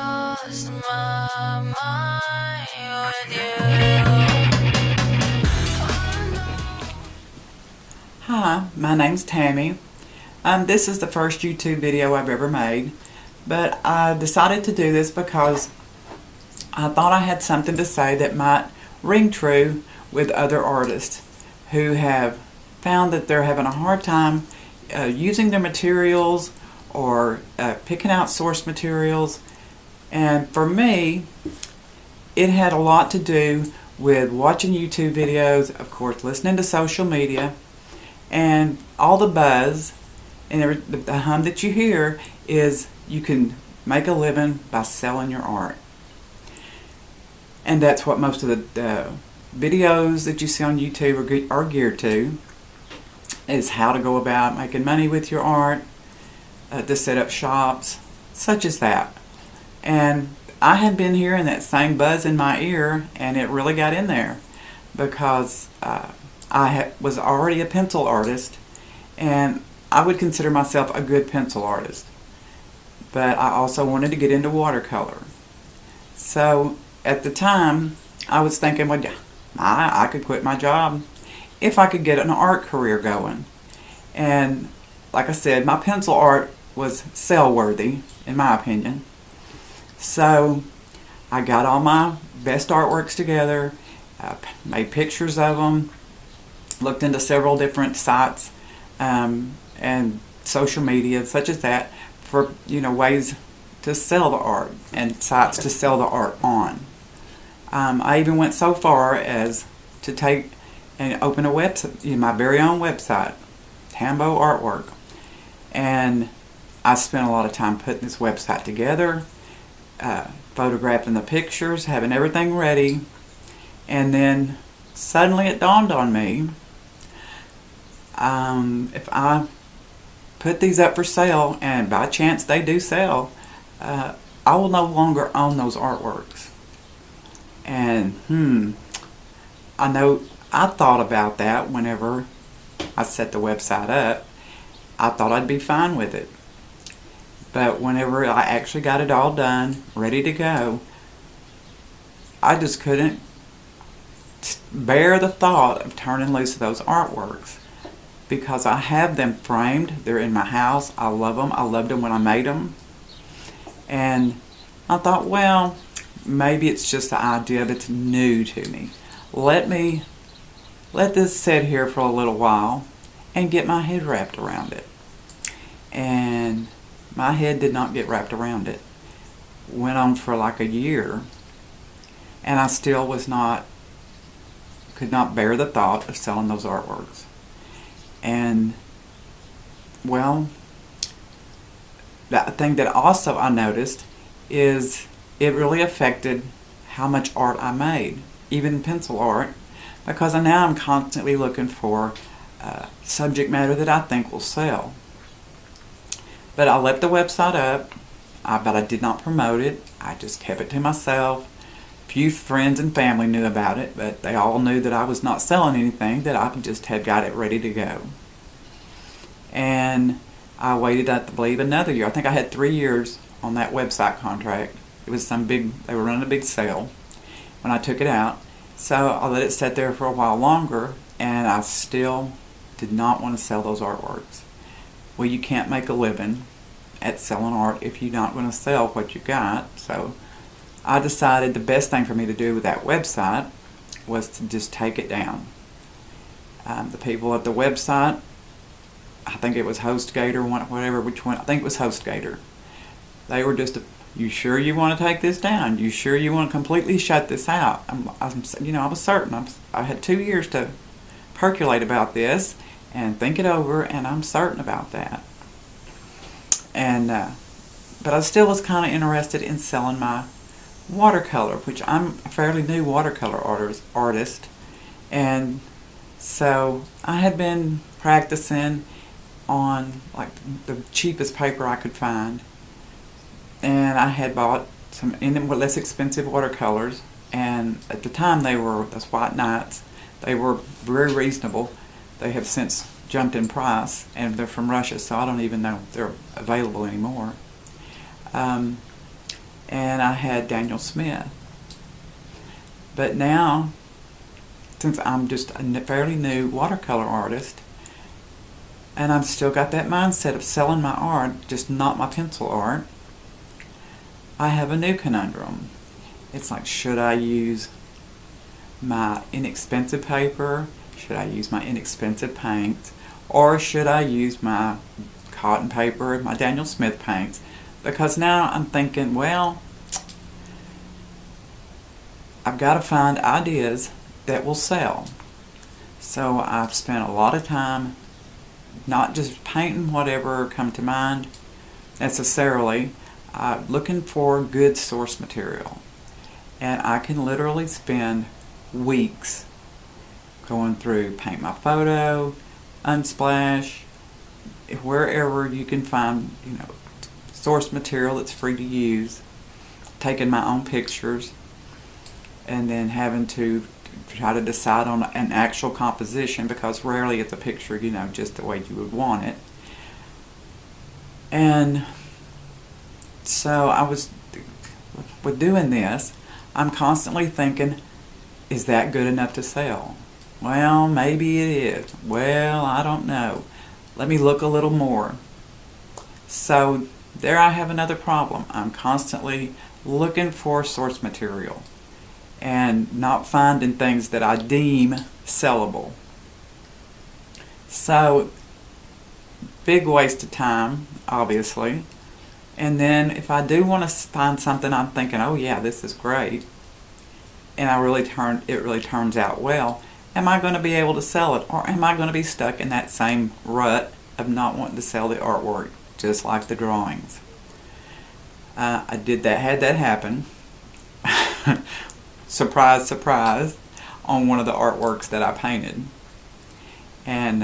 lost my mind with you. Hi, my name's Tammy. This is the first YouTube video I've ever made, but I decided to do this because I thought I had something to say that might ring true with other artists who have found that they're having a hard time using their materials or picking out source materials. And for me, it had a lot to do with watching YouTube videos, of course, listening to social media, and all the buzz and the hum that you hear is you can make a living by selling your art. And that's what most of the videos that you see on YouTube are geared to, is how to go about making money with your art, to set up shops, such as that. And I had been hearing that same buzz in my ear, and it really got in there because I was already a pencil artist, and I would consider myself a good pencil artist. But I also wanted to get into watercolor. So at the time, I was thinking, well, I could quit my job if I could get an art career going. And like I said, my pencil art was sell-worthy, in my opinion. So I got all my best artworks together, made pictures of them, looked into several different sites and social media such as that for ways to sell the art and sites to sell the art on. I even went so far as to take and open a website, my very own website, Tambo Artwork, and I spent a lot of time putting this website together, photographing the pictures, having everything ready, and then suddenly it dawned on me, if I put these up for sale, and by chance they do sell, I will no longer own those artworks. And I thought about that whenever I set the website up. I thought I'd be fine with it. But whenever I actually got it all done, ready to go, I just couldn't bear the thought of turning loose of those artworks, because I have them framed. They're in my house. I love them. I loved them when I made them. And I thought, well, maybe it's just the idea of it's new to me. Let this sit here for a little while and get my head wrapped around it. And my head did not get wrapped around it. Went on for like a year, and I still could not bear the thought of selling those artworks. And well, the thing that also I noticed is it really affected how much art I made, even pencil art, because now I'm constantly looking for subject matter that I think will sell. But I left the website up, but I did not promote it. I just kept it to myself. Few friends and family knew about it, but they all knew that I was not selling anything, that I just had got it ready to go. And I waited, I believe, another year. I think I had 3 years on that website contract. It was they were running a big sale when I took it out. So I let it sit there for a while longer, and I still did not want to sell those artworks. Well, you can't make a living at selling art if you're not going to sell what you got. So I decided the best thing for me to do with that website was to just take it down. The people at the website, I think it was HostGator, which one, I think it was HostGator. They were just, you sure you want to take this down? You sure you want to completely shut this out? I was certain. I had 2 years to percolate about this and think it over, and I'm certain about that. And but I still was kind of interested in selling my watercolor, which I'm a fairly new watercolor artist. And so I had been practicing on like the cheapest paper I could find, and I had bought some less expensive watercolors, and at the time they were those White Knights. They were very reasonable. They have since jumped in price, and they're from Russia, so I don't even know if they're available anymore. and I had Daniel Smith. But now, since I'm just a fairly new watercolor artist, and I've still got that mindset of selling my art, just not my pencil art, I have a new conundrum. It's like, should I use my inexpensive paper? Should I use my inexpensive paints? Or should I use my cotton paper, my Daniel Smith paints? Because now I'm thinking, well, I've got to find ideas that will sell. So I've spent a lot of time not just painting whatever come to mind necessarily, looking for good source material. And I can literally spend weeks going through Paint My Photo, Unsplash, wherever you can find, source material that's free to use, taking my own pictures, and then having to try to decide on an actual composition, because rarely it's a picture, just the way you would want it. And so with doing this, I'm constantly thinking, is that good enough to sell? Well, maybe it is. Well, I don't know. Let me look a little more. So there I have another problem. I'm constantly looking for source material and not finding things that I deem sellable. So, big waste of time, obviously. And then if I do want to find something I'm thinking, oh yeah, this is great, and it really turns out well, am I going to be able to sell it, or am I going to be stuck in that same rut of not wanting to sell the artwork, just like the drawings? Had that happen. Surprise, surprise, on one of the artworks that I painted. And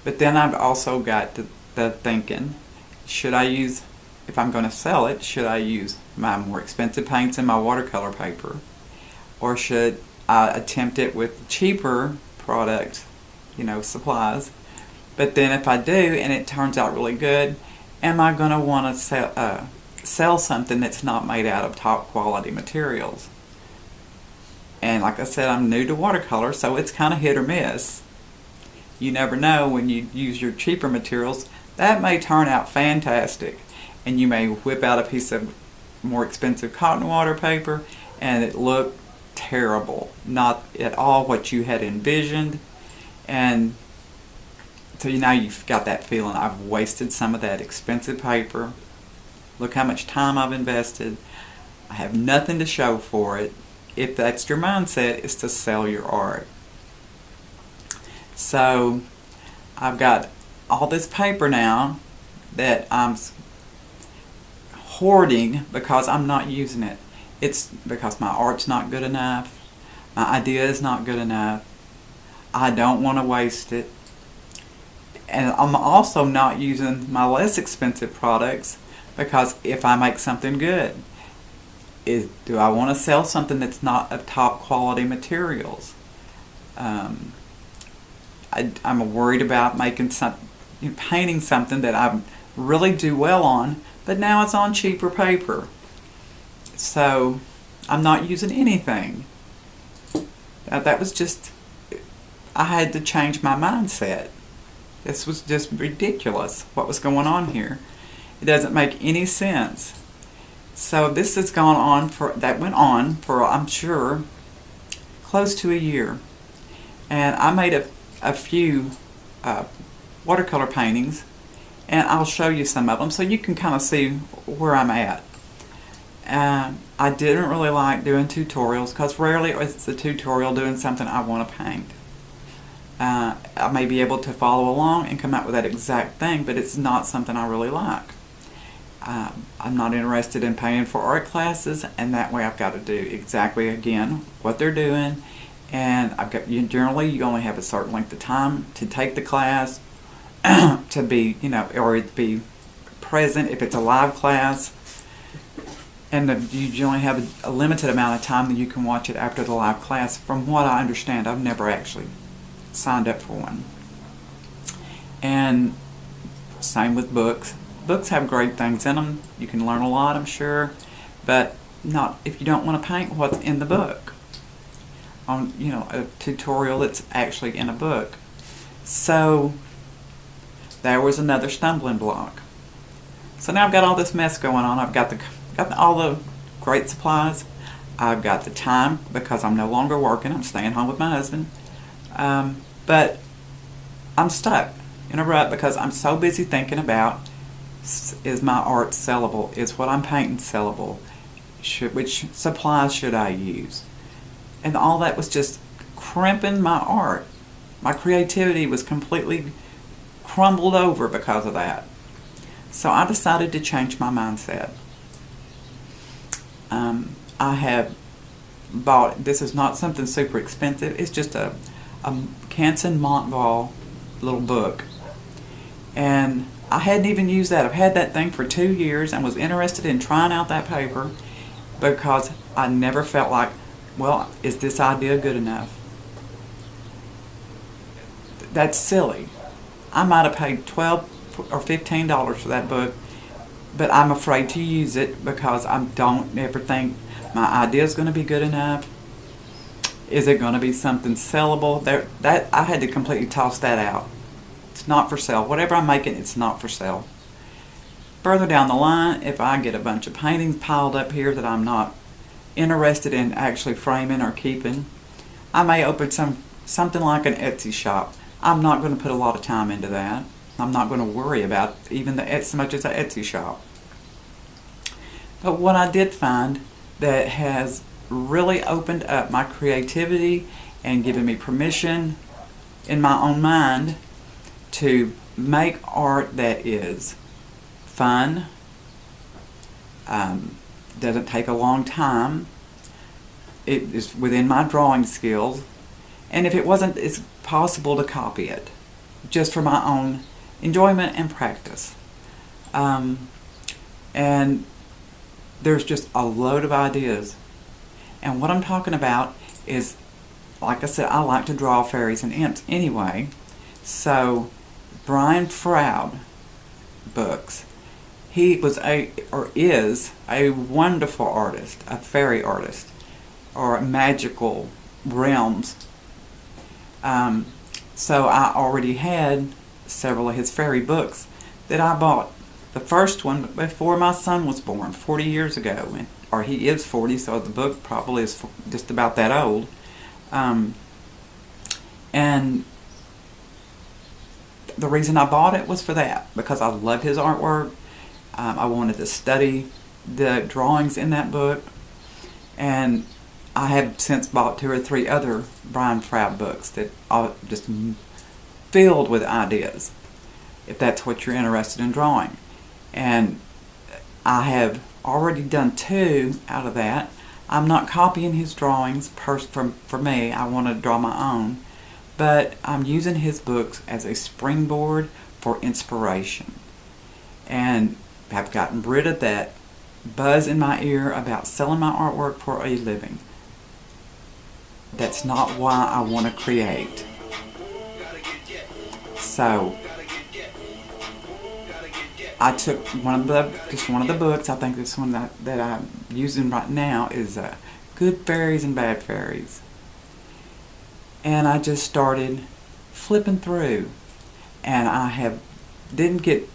but then I've also got the thinking, if I'm going to sell it, should I use my more expensive paints and my watercolor paper? Or should I attempt it with cheaper products, supplies? But then if I do and it turns out really good, am I going to want to sell something that's not made out of top quality materials? And like I said, I'm new to watercolor, so it's kind of hit or miss. You never know when you use your cheaper materials. That may turn out fantastic, and you may whip out a piece of more expensive cotton water paper and it look terrible, not at all what you had envisioned. And so now you've got that feeling, I've wasted some of that expensive paper. Look how much time I've invested. I have nothing to show for it. If that's your mindset, is to sell your art. So I've got all this paper now that I'm hoarding because I'm not using it. It's because my art's not good enough. My idea is not good enough. I don't want to waste it. And I'm also not using my less expensive products, because if I make something good, do I want to sell something that's not of top quality materials? I'm worried about painting something that I really do well on, but now it's on cheaper paper. So I'm not using anything. That was just, I had to change my mindset. This was just ridiculous what was going on here. It doesn't make any sense. So this went on for, I'm sure, close to a year. And I made a few watercolor paintings, and I'll show you some of them so you can kind of see where I'm at. I didn't really like doing tutorials, because rarely is the tutorial doing something I want to paint. I may be able to follow along and come out with that exact thing, but it's not something I really like. I'm not interested in paying for art classes, and that way I've got to do exactly, again, what they're doing. And generally you only have a certain length of time to take the class, to be, or to be present if it's a live class. And you generally have a limited amount of time that you can watch it after the live class. From what I understand, I've never actually signed up for one. And same with books. books have great things in them. You can learn a lot, I'm sure, but not if you don't want to paint what's in the book. On a tutorial that's actually in a book. So there was another stumbling block. So now I've got all this mess going on. I've got all the great supplies. I've got the time because I'm no longer working. I'm staying home with my husband. But I'm stuck in a rut because I'm so busy thinking about, is my art sellable? Is what I'm painting sellable? Which supplies should I use? And all that was just crimping my art. My creativity was completely crumbled over because of that. So I decided to change my mindset. I have bought, this is not something super expensive, it's just a Canson Montval little book. And I hadn't even used that. I've had that thing for 2 years and was interested in trying out that paper because I never felt like, well, is this idea good enough? That's silly. I might have paid $12 or $15 for that book, but I'm afraid to use it because I don't ever think my idea is going to be good enough. Is it going to be something sellable? That I had to completely toss that out. It's not for sale. Whatever I'm making, it's not for sale. Further down the line, if I get a bunch of paintings piled up here that I'm not interested in actually framing or keeping, I may open something like an Etsy shop. I'm not going to put a lot of time into that. I'm not going to worry about even so much as an Etsy shop. But what I did find that has really opened up my creativity and given me permission in my own mind to make art that is fun, doesn't take a long time, it is within my drawing skills, and if it wasn't, it's possible to copy it just for my own enjoyment and practice. And there's just a load of ideas. And what I'm talking about is, like I said, I like to draw fairies and imps anyway. So Brian Froud books, he was is a wonderful artist, a fairy artist, or magical realms. So I already had several of his fairy books that I bought. The first one before my son was born, 40 years ago, or he is 40, so the book probably is just about that old. And the reason I bought it was for that, because I love his artwork. I wanted to study the drawings in that book, and I have since bought 2 or 3 other Brian Froud books that are just filled with ideas, if that's what you're interested in drawing. And I have already done 2 out of that. I'm not copying his drawings for me. I want to draw my own. But I'm using his books as a springboard for inspiration. And I've gotten rid of that buzz in my ear about selling my artwork for a living. That's not why I want to create. So I took one of the books. I think this one that I'm using right now is Good Fairies and Bad Fairies. And I just started flipping through, and I didn't get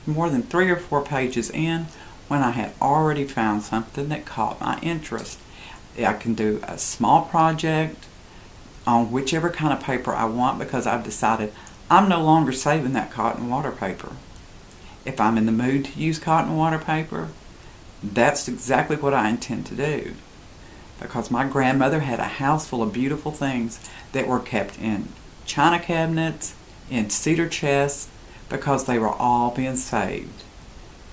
more than 3 or 4 pages in when I had already found something that caught my interest. I can do a small project on whichever kind of paper I want, because I've decided I'm no longer saving that cotton water paper. If I'm in the mood to use cotton water paper, that's exactly what I intend to do. Because my grandmother had a house full of beautiful things that were kept in china cabinets, in cedar chests, because they were all being saved.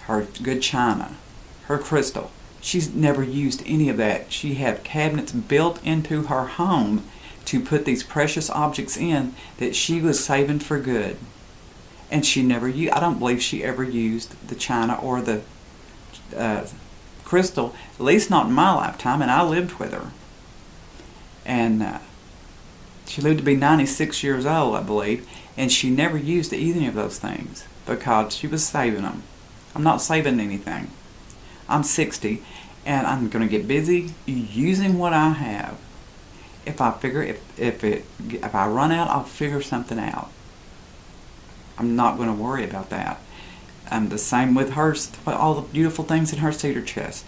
Her good china, her crystal. She's never used any of that. She had cabinets built into her home to put these precious objects in that she was saving for good. And she never used, I don't believe she ever used the china or the crystal, at least not in my lifetime, and I lived with her. And she lived to be 96 years old, I believe, and she never used any of those things because she was saving them. I'm not saving anything. I'm 60 and I'm going to get busy using what I have. If I run out, I'll figure something out. I'm not going to worry about that. The same with all the beautiful things in her cedar chest.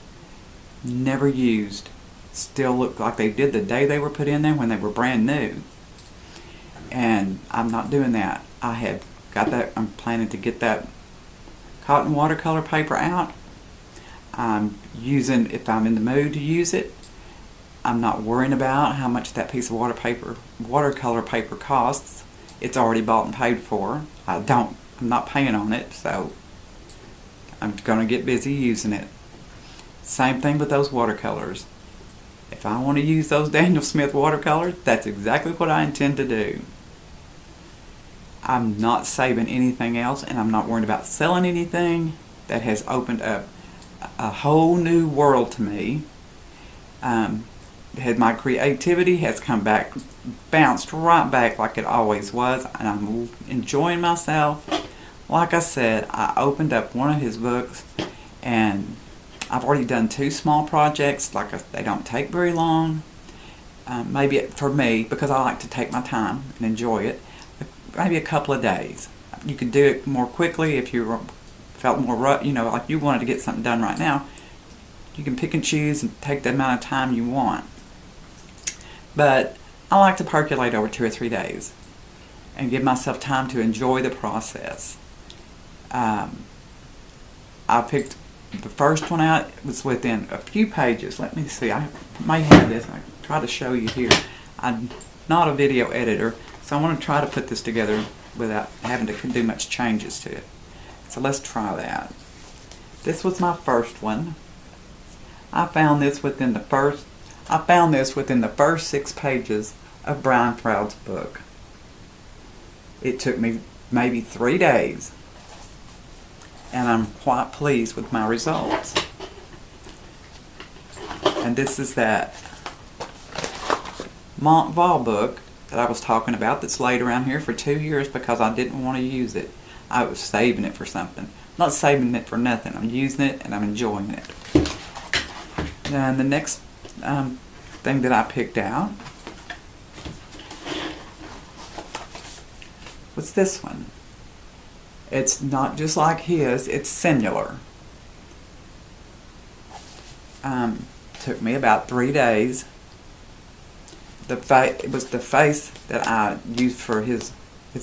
Never used. Still look like they did the day they were put in there when they were brand new. And I'm not doing that. I have got that. I'm planning to get that cotton watercolor paper out. I'm using, if I'm in the mood to use it, I'm not worrying about how much that piece of watercolor paper costs. It's already bought and paid for. I'm not paying on it, so I'm going to get busy using it. Same thing with those watercolors. If I want to use those Daniel Smith watercolors, that's exactly what I intend to do. I'm not saving anything else, and I'm not worried about selling anything. That has opened up a whole new world to me. My creativity has come back, bounced right back like it always was, and I'm enjoying myself. Like I said, I opened up one of his books, and I've already done 2 small projects. They don't take very long. Maybe for me, because I like to take my time and enjoy it, maybe a couple of days. You could do it more quickly if you felt more, like you wanted to get something done right now. You can pick and choose and take the amount of time you want. But I like to percolate over 2 or 3 days and give myself time to enjoy the process. I picked the first one out. It was within a few pages. Let me see. I may have this. I can try to show you here. I'm not a video editor, so I want to try to put this together without having to do much changes to it. So let's try that. This was my first one. I found this within the first 6 pages of Brian Froud's book. It took me maybe 3 days, and I'm quite pleased with my results. And this is that Montval book that I was talking about that's laid around here for 2 years because I didn't want to use it. I was saving it for something. Not saving it for nothing. I'm using it and I'm enjoying it. And the next thing that I picked out was this one. It's not just like his, it's similar. Took me about 3 days. It was the face that I used for his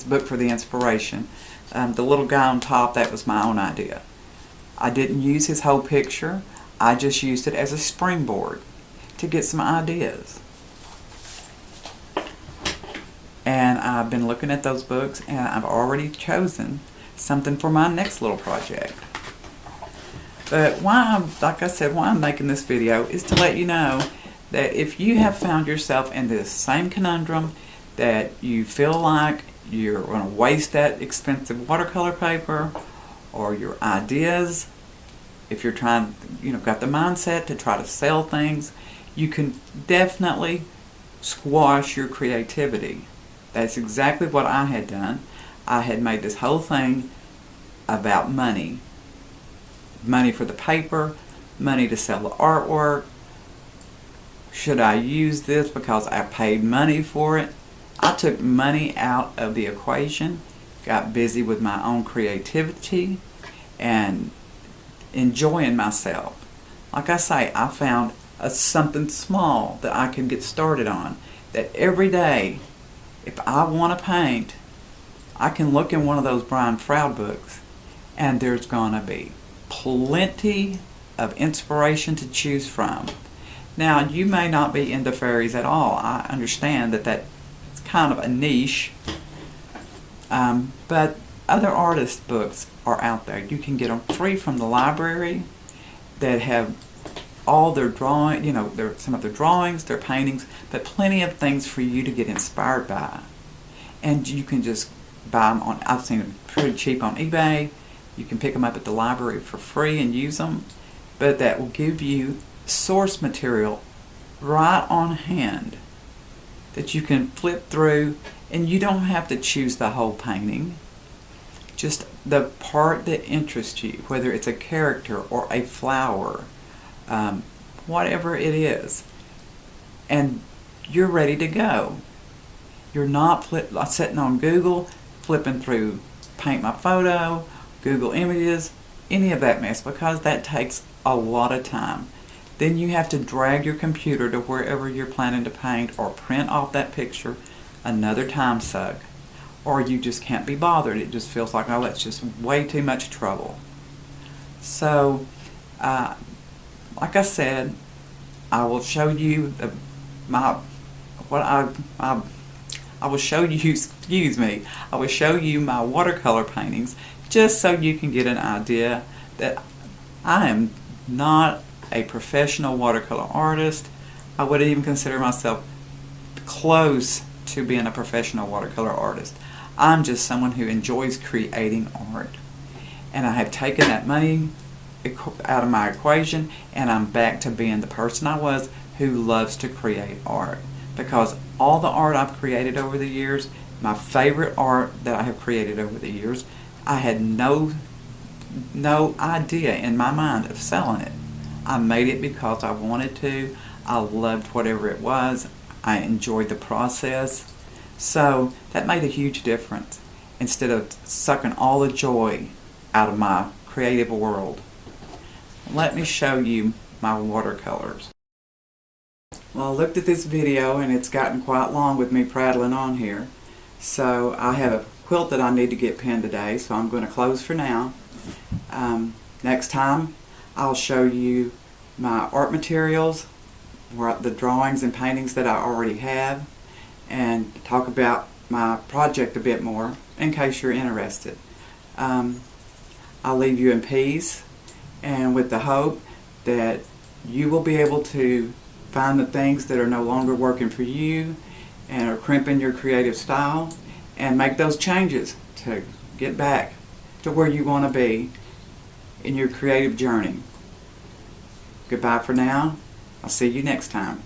book for the inspiration. The little guy on top, that was my own idea. I didn't use his whole picture. I just used it as a springboard to get some ideas. And I've been looking at those books, and I've already chosen something for my next little project. But like I said, why I'm making this video is to let you know that if you have found yourself in this same conundrum, that you feel like you're going to waste that expensive watercolor paper or your ideas, if you're trying, got the mindset to try to sell things, you can definitely squash your creativity. That's exactly what I had done. I had made this whole thing about money. Money for the paper, money to sell the artwork. Should I use this because I paid money for it? I took money out of the equation, got busy with my own creativity, and enjoying myself. Like I say, I found something small that I can get started on. That every day, if I want to paint, I can look in one of those Brian Froud books, and there's going to be plenty of inspiration to choose from. Now, you may not be into fairies at all. I understand that that's kind of a niche, but other artist books are out there. You can get them free from the library that have all their drawing, some of their drawings, their paintings, but plenty of things for you to get inspired by. And you can just buy them I've seen them pretty cheap on eBay. You can pick them up at the library for free and use them, but that will give you source material right on hand that you can flip through, and you don't have to choose the whole painting. Just the part that interests you, whether it's a character or a flower, whatever it is, and you're ready to go. You're not sitting on Google, flipping through Paint My Photo, Google Images, any of that mess, because that takes a lot of time. Then you have to drag your computer to wherever you're planning to paint or print off that picture, another time suck. Or you just can't be bothered. It just feels like, oh, that's just way too much trouble. So, like I said, I will show you I will show you, excuse me, I will show you my watercolor paintings just so you can get an idea that I am not a professional watercolor artist. I wouldn't even consider myself close to being a professional watercolor artist. I'm just someone who enjoys creating art. And I have taken that money out of my equation, and I'm back to being the person I was who loves to create art. Because all the art I've created over the years, my favorite art that I have created over the years, I had no idea in my mind of selling it. I made it because I wanted to. I loved whatever it was. I enjoyed the process. So that made a huge difference instead of sucking all the joy out of my creative world. Let me show you my watercolors. Well, I looked at this video and it's gotten quite long with me prattling on here. So I have a quilt that I need to get pinned today, so I'm going to close for now. Next time I'll show you my art materials, the drawings and paintings that I already have, and talk about my project a bit more in case you're interested. I'll leave you in peace and with the hope that you will be able to find the things that are no longer working for you and are crimping your creative style and make those changes to get back to where you want to be in your creative journey. Goodbye for now. I'll see you next time.